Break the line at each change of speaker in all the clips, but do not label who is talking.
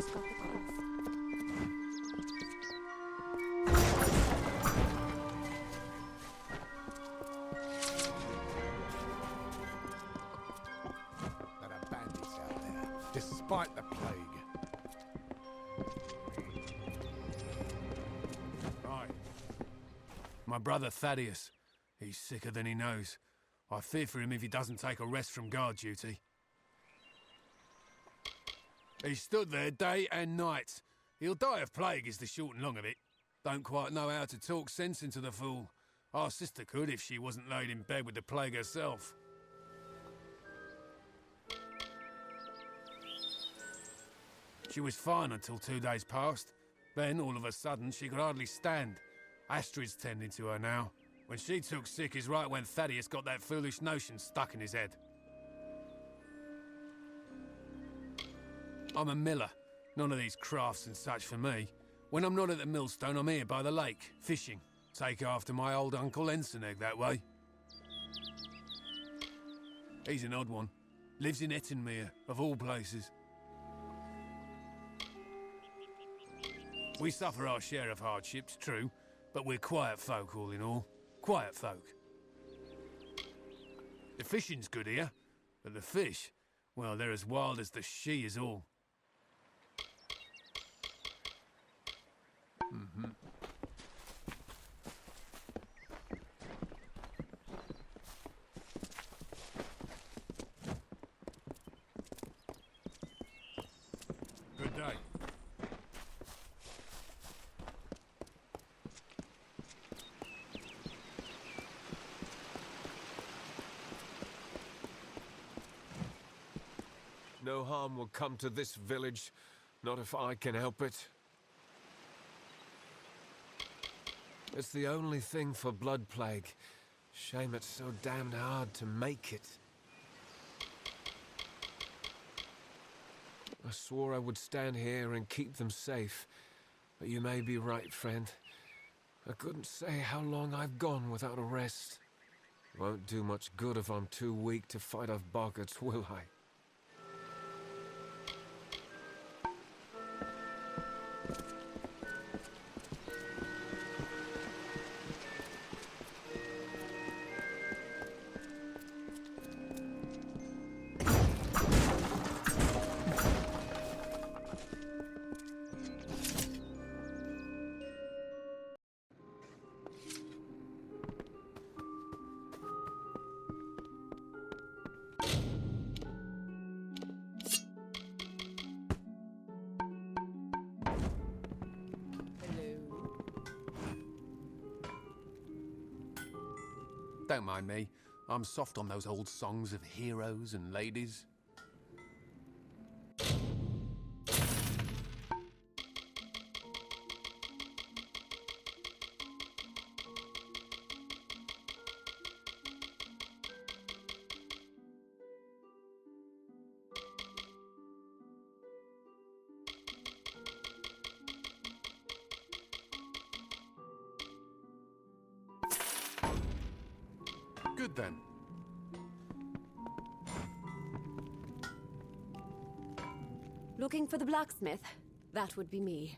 just got the cough.
There are bandits out there, despite the plague.
Right. My brother Thaddeus. He's sicker than he knows. I fear for him if he doesn't take a rest from guard duty. He stood there day and night. He'll die of plague is the short and long of it. Don't quite know how to talk sense into the fool. Our sister could if she wasn't laid in bed with the plague herself. She was fine until 2 days passed. Then, all of a sudden, she could hardly stand. Astrid's tending to her now. When she took sick is right when Thaddeus got that foolish notion stuck in his head. I'm a miller. None of these crafts and such for me. When I'm not at the millstone, I'm here by the lake, fishing. Take after my old Uncle Ensenegg that way. He's an odd one. Lives in Ettenmere, of all places. We suffer our share of hardships, true, but we're quiet folk all in all. Quiet folk. The fishing's good here, but the fish, well, they're as wild as the she is all. Good day.
No harm will come to this village, not if I can help it. It's the only thing for blood plague. Shame it's so damned hard to make it. I swore I would stand here and keep them safe, but you may be right, friend. I couldn't say how long I've gone without a rest. Won't do much good if I'm too weak to fight off boggarts, will I?
Don't mind me. I'm soft on those old songs of heroes and ladies. Good then.
Looking for the blacksmith? That would be me.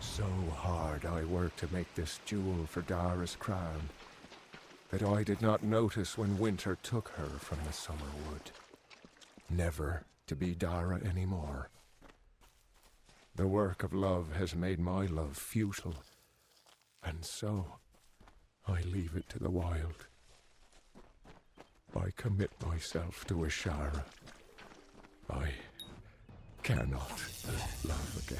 So hard I worked to make this jewel for Dara's crown, that I did not notice when winter took her from the summer wood. Never to be Dara anymore. The work of love has made my love futile, and so I leave it to the wild. I commit myself to Ashara. I cannot love again.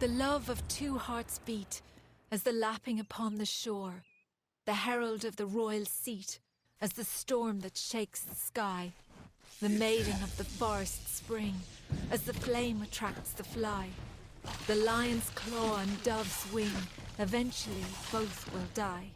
The love of two hearts beat as the lapping upon the shore, the herald of the royal seat as the storm that shakes the sky, the maiden of the forest spring as the flame attracts the fly, the lion's claw and dove's wing, eventually both will die.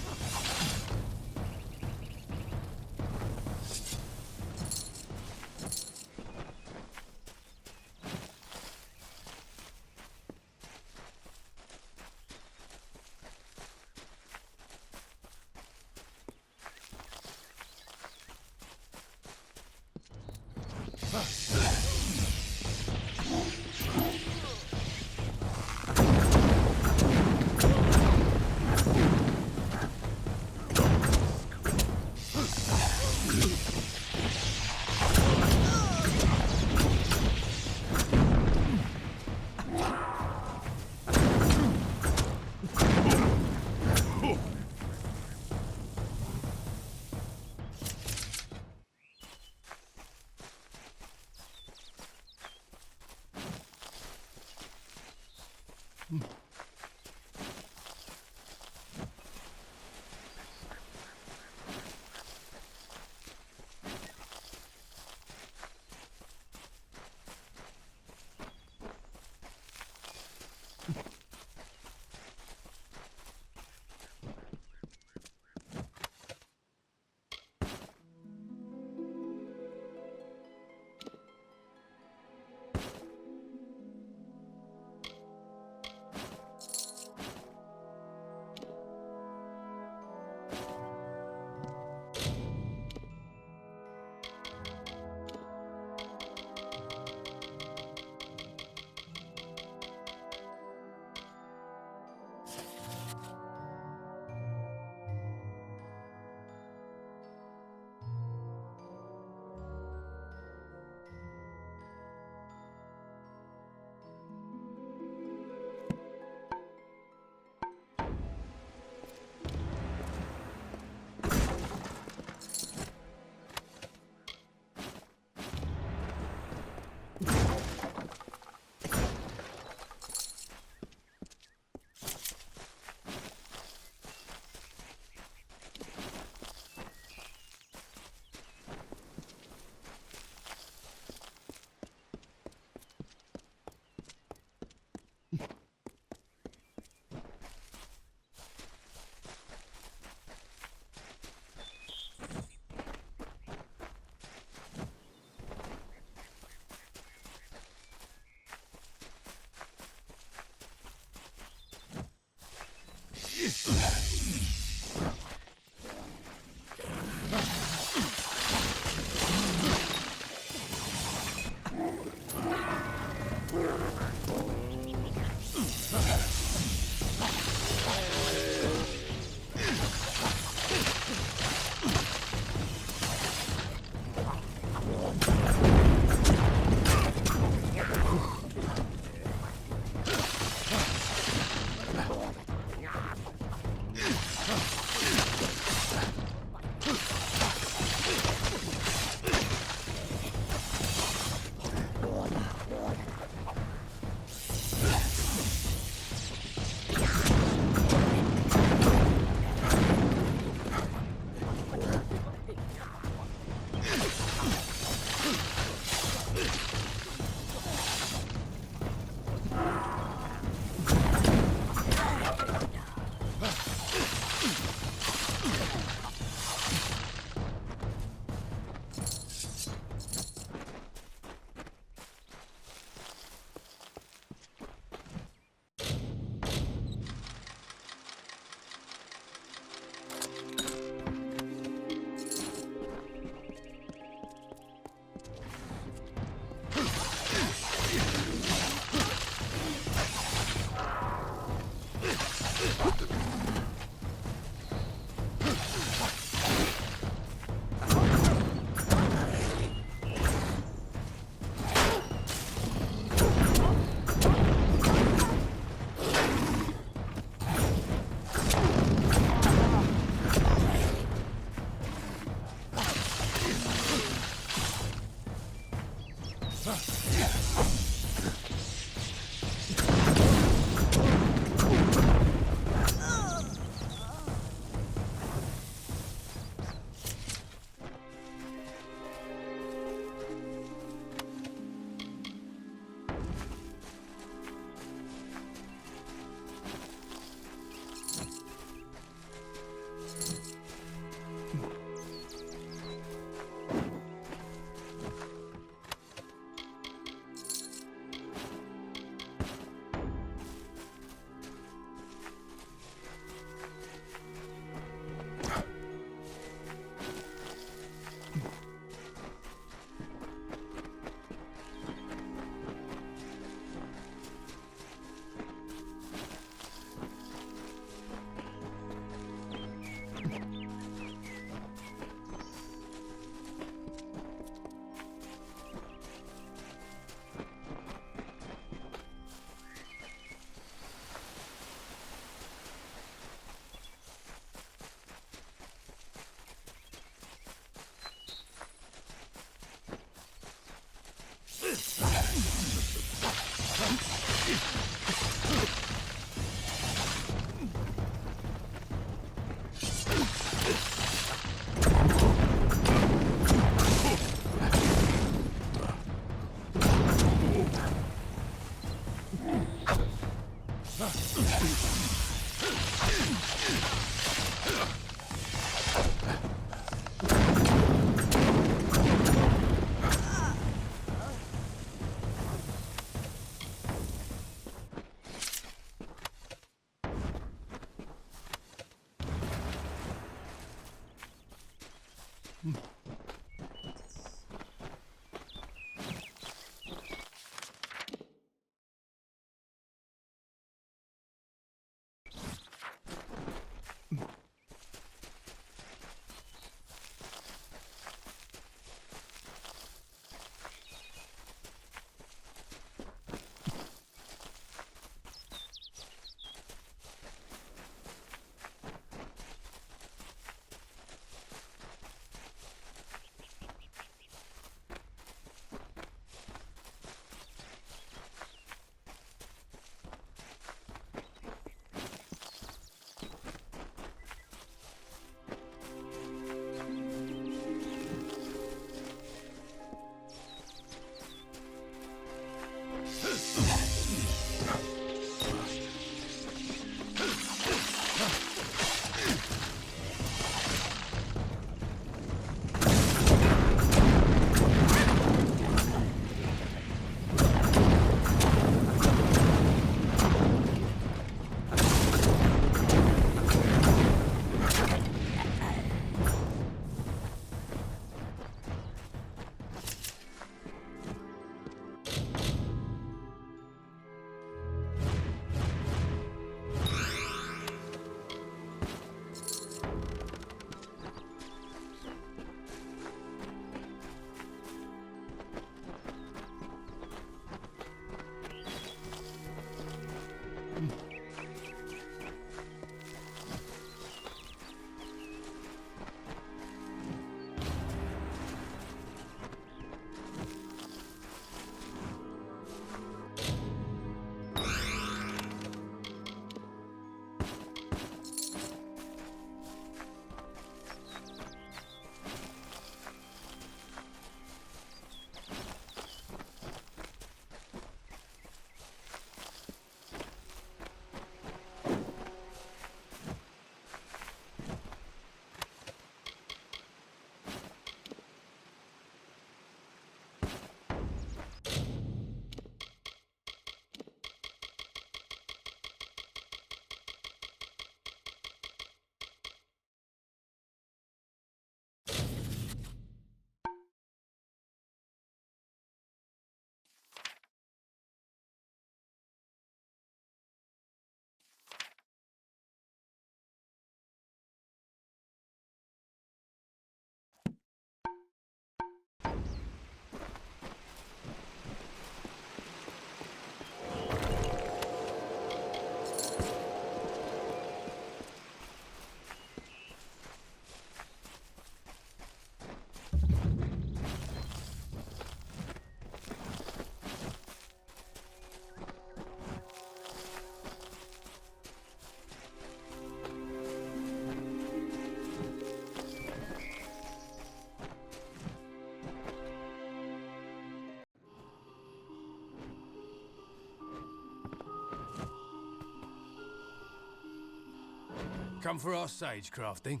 Come for our sage crafting?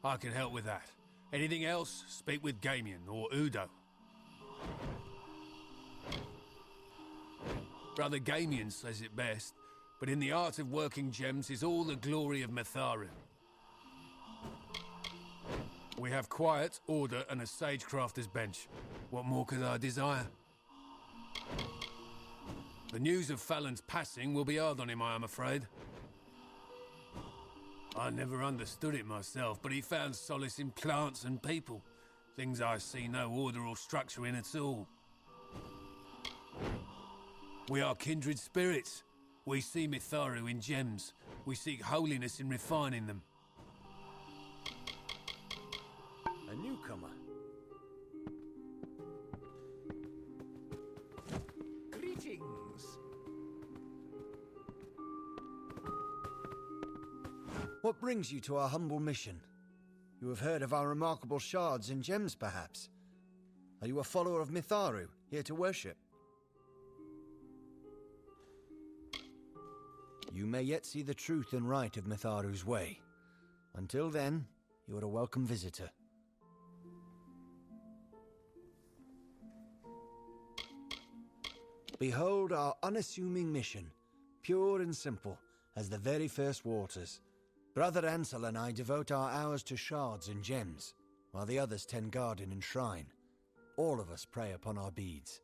I can help with that. Anything else, speak with Gamian or Udo. Brother Gamian says it best, but in the art of working gems is all the glory of Mitharu. We have quiet, order, and a sage crafter's bench. What more could I desire? The news of Fallon's passing will be hard on him, I am afraid. I never understood it myself, but he found solace in plants and people. Things I see no order or structure in at all. We are kindred spirits. We see Mitharu in gems. We seek holiness in refining them.
A newcomer. Greetings. What brings you to our humble mission? You have heard of our remarkable shards and gems, perhaps? Are you a follower of Mitharu, here to worship? You may yet see the truth and right of Mitharu's way. Until then, you are a welcome visitor. Behold our unassuming mission, pure and simple as the very first waters. Brother Ansel and I devote our hours to shards and gems. while the others tend garden and shrine. All of us prey upon our beads.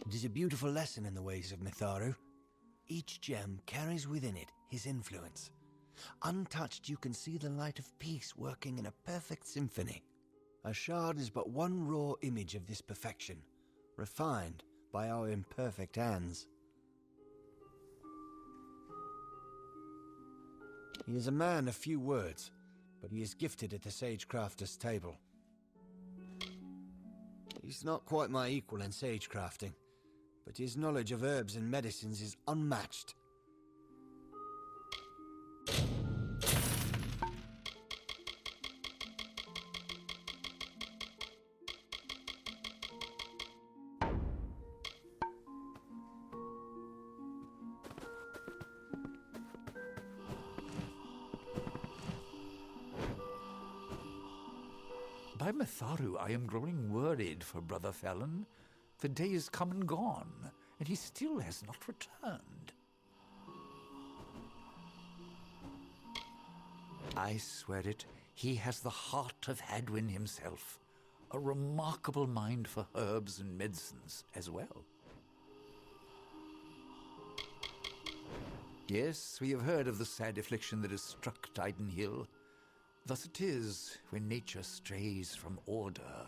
It is a beautiful lesson in the ways of Mitharu. Each gem carries within it his influence. Untouched, you can see the light of peace working in a perfect symphony. A shard is but one raw image of this perfection, refined by our imperfect hands. He is a man of few words, but he is gifted at the Sagecrafter's table. He's not quite my equal in sagecrafting, but his knowledge of herbs and medicines is unmatched.
By Mitharu, I am growing worried for Brother Fallon. The day is come and gone, and he still has not returned. I swear it, he has the heart of Hadwin himself. A remarkable mind for herbs and medicines as well. Yes, we have heard of the sad affliction that has struck Tyden Hill. Thus it is when nature strays from order.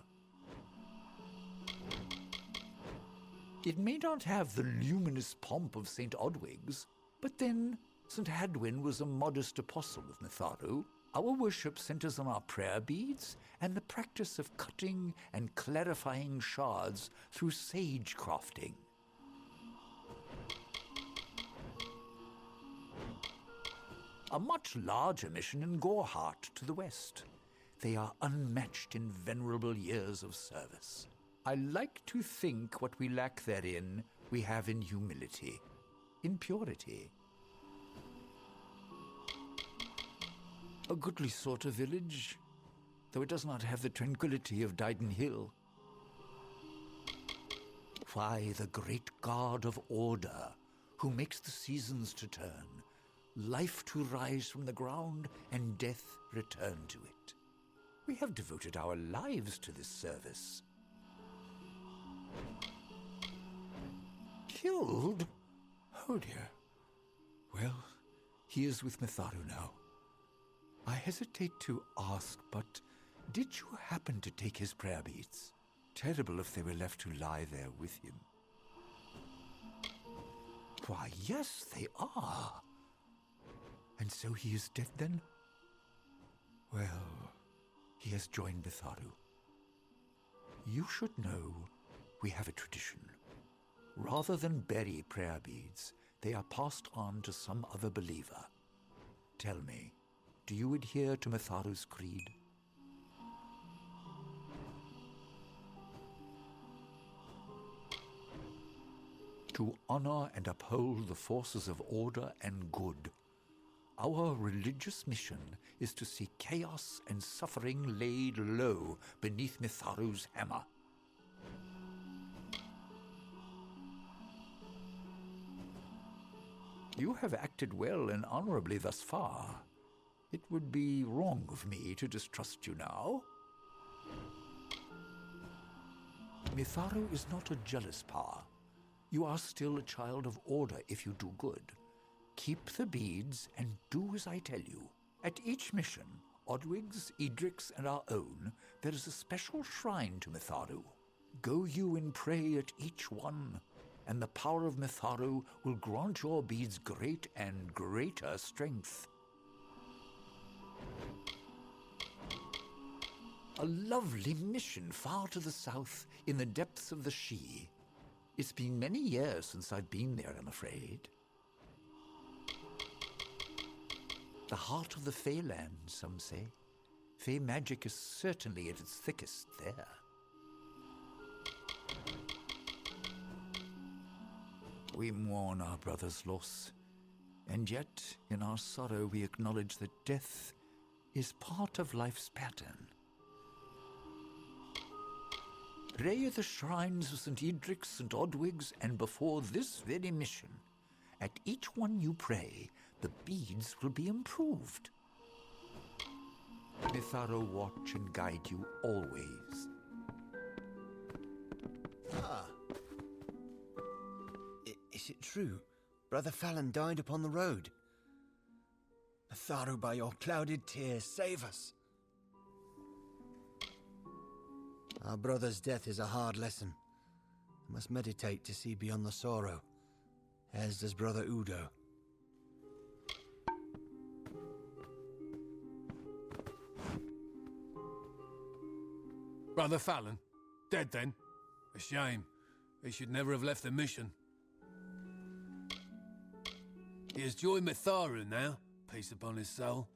It may not have the luminous pomp of St. Odwig's, but then St. Hadwin was a modest apostle of Mitharu. Our worship centers on our prayer beads and the practice of cutting and clarifying shards through sage crafting. A much larger mission in Gorehart to the west. They are unmatched in venerable years of service. I like to think what we lack therein we have in humility, in purity. A goodly sort of village, though it does not have the tranquility of Tyden Hill. Why, the great god of order, who makes the seasons to turn, life to rise from the ground, and death return to it. We have devoted our lives to this service. Killed? Oh dear. Well, he is with Mitharu now. I hesitate to ask, but did you happen to take his prayer beads? Terrible if they were left to lie there with him. Why, yes, they are. And so he is dead then? Well, he has joined Mitharu. You should know we have a tradition. Rather than bury prayer beads, they are passed on to some other believer. Tell me, do you adhere to Mitharu's creed? To honor and uphold the forces of order and good. Our religious mission is to see chaos and suffering laid low beneath Mitharu's hammer. You have acted well and honorably thus far. It would be wrong of me to distrust you now. Mitharu is not a jealous power. You are still a child of order if you do good. Keep the beads and do as I tell you. At each mission, Odwig's, Edric's, and our own, there is a special shrine to Mitharu. Go you and pray at each one, and the power of Mitharu will grant your beads great and greater strength. A lovely mission far to the south in the depths of the Shee. It's been many years since I've been there, I'm afraid. The heart of the Feyland, some say. Fey magic is certainly at its thickest there. We mourn our brother's loss, and yet, in our sorrow, we acknowledge that death is part of life's pattern. Pray at the shrines of St. Edric's, St. Odwig's, and before this very mission. At each one you pray, the beads will be improved. Mitharo watch and guide you always.
Ah. Is it true? Brother Fallon died upon the road. Mitharo, by your clouded tears, save us. Our brother's death is a hard lesson. I must meditate to see beyond the sorrow, as does Brother Udo.
Brother Fallon? Dead then? A shame. He should never have left the mission. He has joined Mitharu now. Peace upon his soul.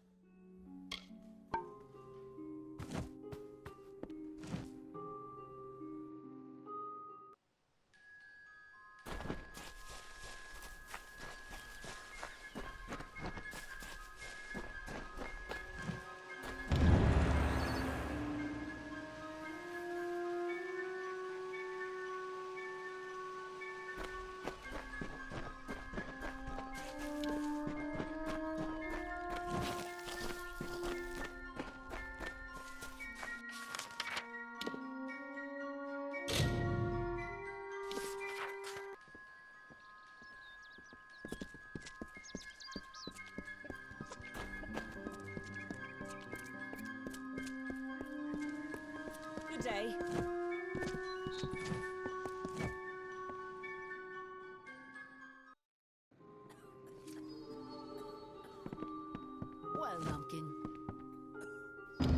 Good day.
Well, Lumpkin.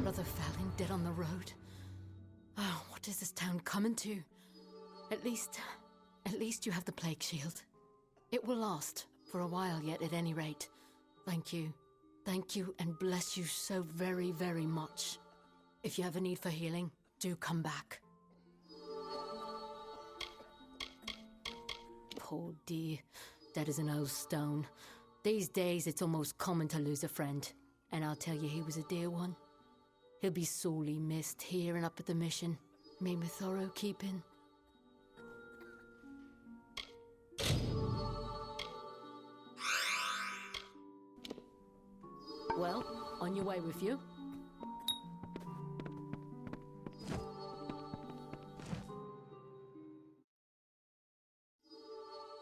Brother Fallon dead on the road. Oh, what is this town coming to? At least you have the Plagueshield. It will last, for a while yet at any rate. Thank you. Thank you and bless you so very, very much. If you have a need for healing, do come back. Poor dear, dead as an old stone. These days it's almost common to lose a friend. And I'll tell you, he was a dear one. He'll be sorely missed here and up at the mission. May Mitharo keep him. Well, on your way with you.